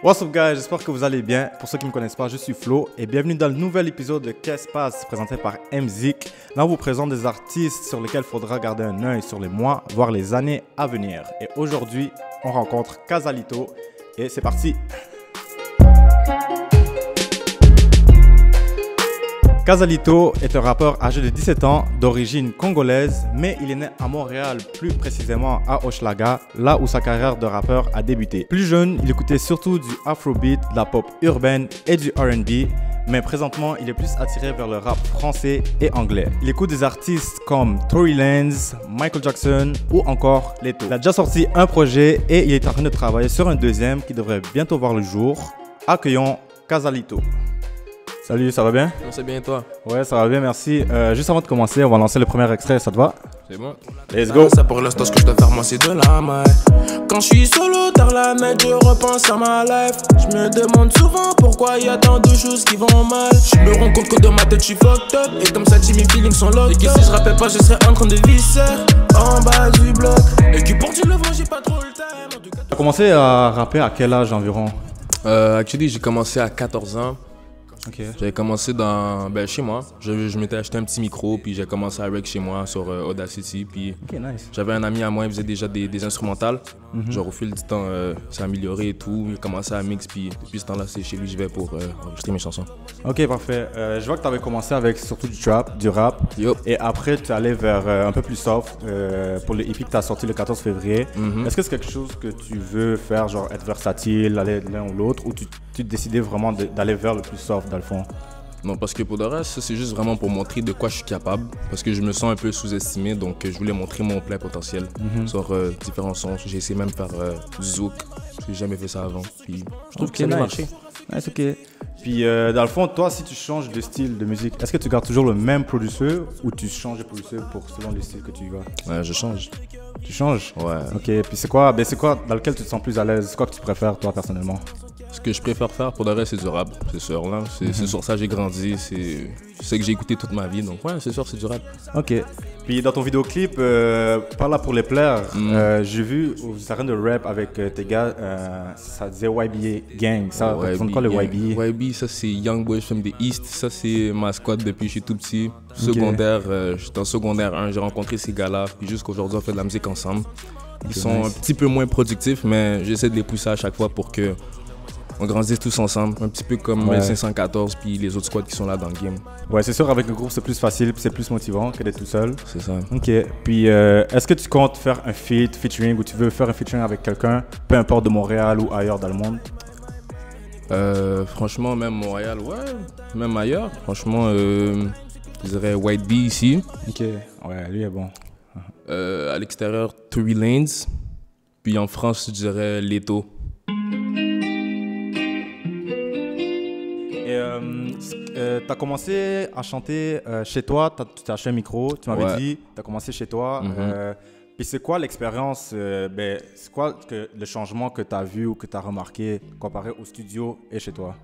What's up guys, j'espère que vous allez bien. Pour ceux qui ne me connaissent pas, je suis Flo et bienvenue dans le nouvel épisode de Qu'est-ce passe présenté par MZIK. Là on vous présente des artistes sur lesquels il faudra garder un œil sur les mois, voire les années à venir. Et aujourd'hui, on rencontre Casalito et c'est parti. Casalito est un rappeur âgé de 17 ans, d'origine congolaise, mais il est né à Montréal, plus précisément à Hochelaga, là où sa carrière de rappeur a débuté. Plus jeune, il écoutait surtout du afrobeat, de la pop urbaine et du R&B, mais présentement, il est plus attiré vers le rap français et anglais. Il écoute des artistes comme Tory Lanez, Michael Jackson ou encore Leto. Il a déjà sorti un projet et il est en train de travailler sur un deuxième qui devrait bientôt voir le jour. Accueillons Casalito. Salut, ça va bien? Non, c'est bien toi? Ouais, ça va bien, merci. Juste avant de commencer, on va lancer le premier extrait, ça te va? C'est bon. Let's go! Ça pour l'instant, ce que je dois faire, moi, c'est de la maille. Quand je suis solo dans la net, je repense à ma life. Je me demande souvent pourquoi il y a tant de choses qui vont mal. Je me rends compte que dans ma tête, je suis fucked up. Et comme ça, mes feelings sont locked. Et que si je rappelle pas, je serais en train de visser en bas du bloc. Et que pour du levant, j'ai pas trop le time. Tu as commencé à rapper à quel âge environ? Actually, j'ai commencé à 14 ans. Okay. J'avais commencé chez moi. Je m'étais acheté un petit micro, puis j'ai commencé à rec chez moi sur Audacity. Puis nice. J'avais un ami à moi, il faisait déjà des instrumentales. Genre au fil du temps, ça a amélioré et tout. Il a commencé à mix, puis depuis ce temps-là, c'est chez lui que je vais pour enregistrer mes chansons. Ok, parfait. Je vois que tu avais commencé avec surtout du trap, du rap. Yo. Et après, tu es allé vers un peu plus soft pour le EP que tu as sorti le 14 février. Est-ce que c'est quelque chose que tu veux faire, genre être versatile, aller de l'un ou l'autre, ou tu te décidais vraiment d'aller vers le plus soft dans le fond? Non, parce que pour le reste, c'est juste vraiment pour montrer de quoi je suis capable. Parce que je me sens un peu sous-estimé, donc je voulais montrer mon plein potentiel sur différents sons. J'ai essayé même de faire du zouk. J'ai jamais fait ça avant. Puis je trouve que ça a marché. Nice, ok. Puis dans le fond, toi, si tu changes de style de musique, est-ce que tu gardes toujours le même producteur ou tu changes de producteur selon le style que tu vas? Ouais, je change. Tu changes? Ouais. Ok, puis c'est quoi dans lequel tu te sens plus à l'aise? C'est quoi que tu préfères, toi, personnellement? Ce que je préfère faire pour le reste, c'est du rap, c'est sûr. Là. C'est sur ça que j'ai grandi, c'est ce que j'ai écouté toute ma vie. Donc ouais, c'est sûr, c'est du rap. Ok. Puis dans ton vidéoclip, par là pour les plaire, j'ai vu, vous êtes en train de rap avec tes gars, ça disait YBA Gang. Ça représente quoi le YBA? YB, ça c'est Young Boys from the East. Ça c'est ma squad depuis que je suis tout petit. Secondaire, j'étais en secondaire 1, j'ai rencontré ces gars-là. Puis jusqu'aujourd'hui, on fait de la musique ensemble. Ils sont un petit peu moins productifs, mais j'essaie de les pousser à chaque fois pour que on grandit tous ensemble, un petit peu comme 514 puis les autres squads qui sont là dans le game. Ouais, c'est sûr, avec un groupe, c'est plus facile, c'est plus motivant que d'être tout seul. C'est ça. Ok. Puis, est-ce que tu comptes faire un featuring ou tu veux faire un featuring avec quelqu'un, peu importe de Montréal ou ailleurs dans le monde? Franchement, même Montréal, ouais, même ailleurs. Franchement, je dirais White Bee ici. Ok. Ouais, lui est bon. À l'extérieur, Tory Lanez. Puis en France, je dirais Leto. Tu as commencé à chanter chez toi, tu t'as acheté un micro, tu m'avais dit, tu as commencé chez toi. Puis c'est quoi l'expérience, c'est quoi le changement que tu as vu ou que tu as remarqué comparé au studio et chez toi?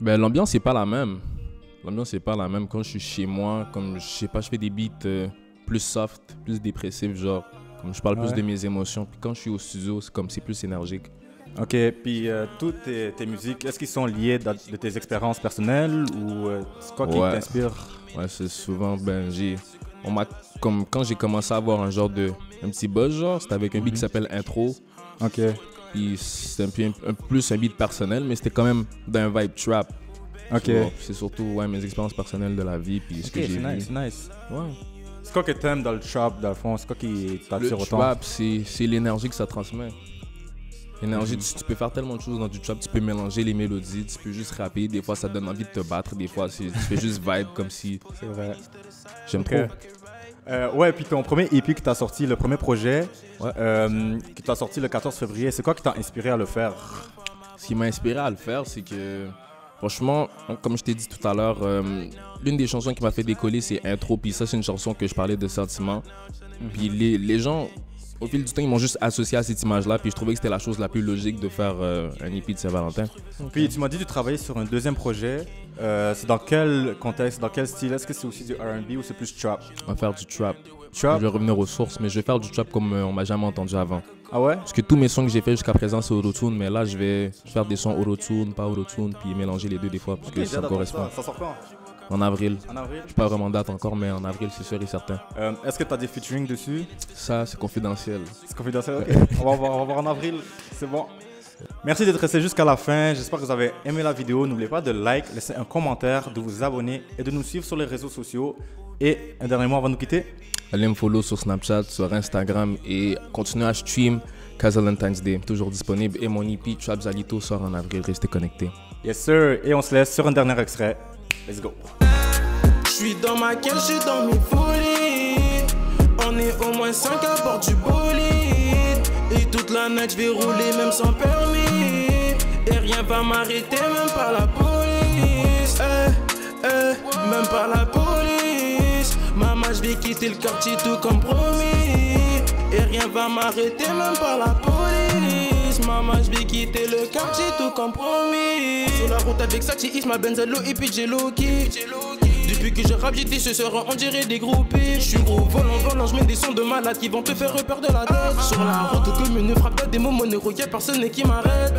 L'ambiance n'est pas la même. L'ambiance n'est pas la même quand je suis chez moi, comme je sais pas, je fais des beats plus soft, plus dépressifs, genre, comme je parle plus de mes émotions. Puis quand je suis au studio, c'est plus énergique. Ok, puis toutes tes musiques, est-ce qu'ils sont liés de tes expériences personnelles ou c'est quoi qui t'inspire? Ouais, c'est souvent, comme quand j'ai commencé à avoir un petit buzz, genre, c'était avec un beat qui s'appelle Intro. Ok. Puis c'est plus un beat personnel, mais c'était quand même d'un vibe trap. Ok. C'est surtout mes expériences personnelles de la vie, puis ce que j'ai vu. C'est nice. Ouais. C'est quoi que t'aimes dans le trap, dans le fond? C'est quoi qui t'attire autant? Le trap, c'est l'énergie que ça transmet. L'énergie, tu peux faire tellement de choses dans du trap, tu peux mélanger les mélodies, tu peux juste rapper, des fois ça donne envie de te battre, des fois tu fais juste vibe comme si... C'est vrai. J'aime trop. Ouais, puis ton premier EP que tu as sorti, le premier projet, que tu as sorti le 14 février, c'est quoi qui t'a inspiré à le faire? Ce qui m'a inspiré à le faire, c'est que, franchement, comme je t'ai dit tout à l'heure, l'une des chansons qui m'a fait décoller, c'est Intro, puis ça c'est une chanson que je parlais de sentiments. Puis les gens... Au fil du temps, ils m'ont juste associé à cette image-là, puis je trouvais que c'était la chose la plus logique de faire un EP de Saint-Valentin. Puis tu m'as dit de travailler sur un deuxième projet. C'est dans quel contexte, dans quel style? Est-ce que c'est aussi du R&B ou c'est plus trap? On va faire du trap. Trap? Je vais revenir aux sources, mais je vais faire du trap comme on m'a jamais entendu avant. Ah ouais? Parce que tous mes sons que j'ai fait jusqu'à présent, c'est autotune, mais là, je vais faire des sons autotune, pas autotune, puis mélanger les deux des fois, parce que ça correspond. Ça sort quand? En avril. En avril? Je n'ai pas vraiment de date encore, mais en avril, c'est sûr et certain. Est-ce que tu as des featuring dessus? Ça, c'est confidentiel. C'est confidentiel, ok. On va voir en avril, c'est bon. Merci d'être resté jusqu'à la fin. J'espère que vous avez aimé la vidéo. N'oubliez pas de like, laisser un commentaire, de vous abonner et de nous suivre sur les réseaux sociaux. Et un dernier mot avant de nous quitter. Allez me follow sur Snapchat, sur Instagram et continuez à stream Valentine's Day, toujours disponible. Et mon EP Trap Zalito sort en avril. Restez connectés. Yes sir. Et on se laisse sur un dernier extrait. Let's go. J'suis dans ma cage, j'suis dans mes folies. On est au moins 5 à bord du bolide. Et toute la night j'vais rouler même sans permis. Et rien va m'arrêter, même pas la police. Même pas la police. Maman j'vais quitter le quartier tout comme promis. Et rien va m'arrêter, même pas la police. Maman j'vais quitter le quartier tout comme promis. Sur la route avec Sachi, ma Benzelo et puis j'ai Loki. Depuis que je rappe, j'ai dit ce sera on dirait des groupies. Je suis gros volant, je mets des sons de malades qui vont te faire peur de la tête. Sur la route, comme une frappe des moments néro, y'a personne qui m'arrête.